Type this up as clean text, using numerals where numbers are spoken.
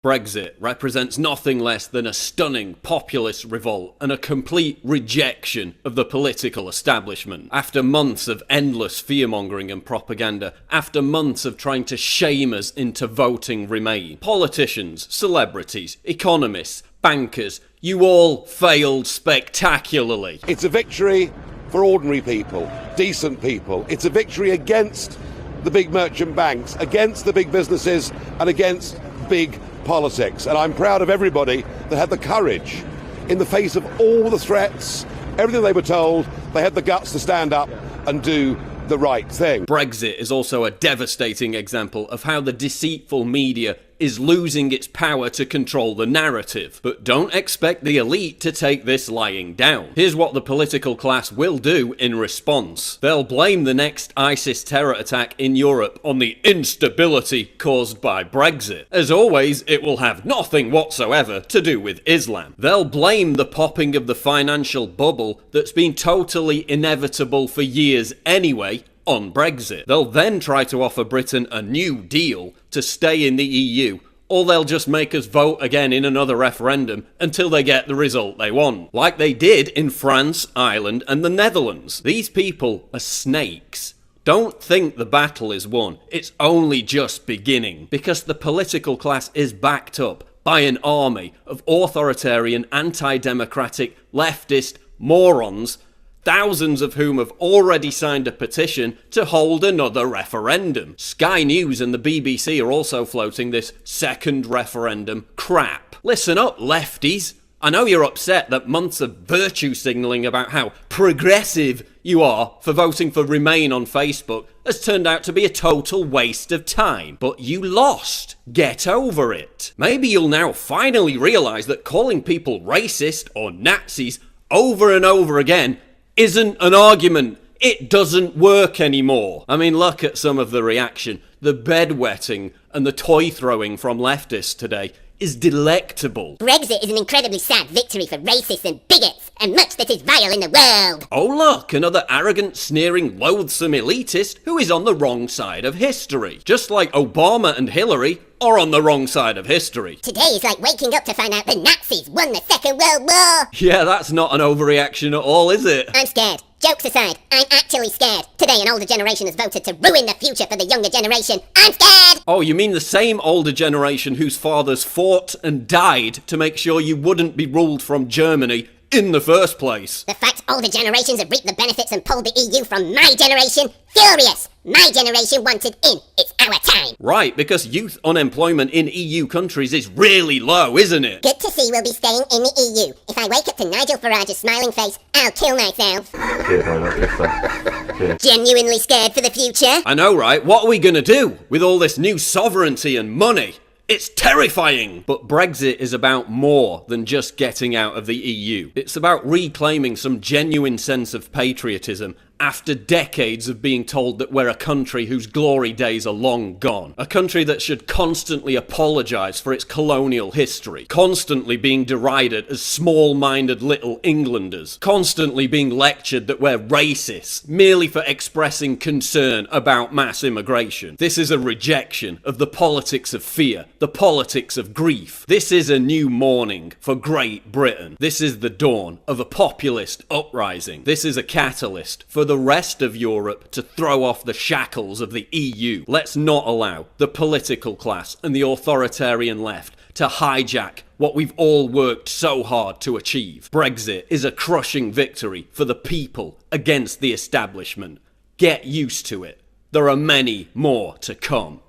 Brexit represents nothing less than a stunning populist revolt and a complete rejection of the political establishment. After months of endless fearmongering and propaganda, after months of trying to shame us into voting Remain, politicians, celebrities, economists, bankers, you all failed spectacularly. It's a victory for ordinary people, decent people. It's a victory against the big merchant banks, against the big businesses and against big politics. And I'm proud of everybody that had the courage, in the face of all the threats, everything they were told, they had the guts to stand up and do the right thing. Brexit is also a devastating example of how the deceitful media is losing its power to control the narrative. But don't expect the elite to take this lying down. Here's what the political class will do in response. They'll blame the next ISIS terror attack in Europe on the instability caused by Brexit. As always, it will have nothing whatsoever to do with Islam. They'll blame the popping of the financial bubble that's been totally inevitable for years anyway on Brexit. They'll then try to offer Britain a new deal to stay in the EU, or they'll just make us vote again in another referendum until they get the result they want, like they did in France, Ireland and the Netherlands. These people are snakes. Don't think the battle is won. It's only just beginning, because the political class is backed up by an army of authoritarian, anti-democratic, leftist morons, thousands of whom have already signed a petition to hold another referendum. Sky News and the BBC are also floating this second referendum crap. Listen up, lefties. I know you're upset that months of virtue signalling about how progressive you are for voting for Remain on Facebook has turned out to be a total waste of time. But you lost. Get over it. Maybe you'll now finally realise that calling people racist or Nazis over and over again isn't an argument. It doesn't work anymore. I mean, look at some of the reaction. The bedwetting and the toy throwing from leftists today is delectable. Brexit is an incredibly sad victory for racists and bigots, and much that is vile in the world. Oh look, another arrogant, sneering, loathsome elitist who is on the wrong side of history. Just like Obama and Hillary are on the wrong side of history. Today is like waking up to find out the Nazis won the Second World War. Yeah, that's not an overreaction at all, is it? I'm scared. Jokes aside, I'm actually scared. Today an older generation has voted to ruin the future for the younger generation. I'm scared! Oh, you mean the same older generation whose fathers fought and died to make sure you wouldn't be ruled from Germany in the first place? The fact older generations have reaped the benefits and pulled the EU from my generation? Furious! My generation wanted in. It's our time. Right, because youth unemployment in EU countries is really low, isn't it? Good to see we'll be staying in the EU. If I wake up to Nigel Farage's smiling face, I'll kill myself. Genuinely scared for the future. I know, right? What are we gonna do with all this new sovereignty and money? It's terrifying! But Brexit is about more than just getting out of the EU. It's about reclaiming some genuine sense of patriotism after decades of being told that we're a country whose glory days are long gone. A country that should constantly apologise for its colonial history. Constantly being derided as small-minded little Englanders. Constantly being lectured that we're racist, merely for expressing concern about mass immigration. This is a rejection of the politics of fear, the politics of grief. This is a new morning for Great Britain. This is the dawn of a populist uprising. This is a catalyst for the rest of Europe to throw off the shackles of the EU. Let's not allow the political class and the authoritarian left to hijack what we've all worked so hard to achieve. Brexit is a crushing victory for the people against the establishment. Get used to it. There are many more to come.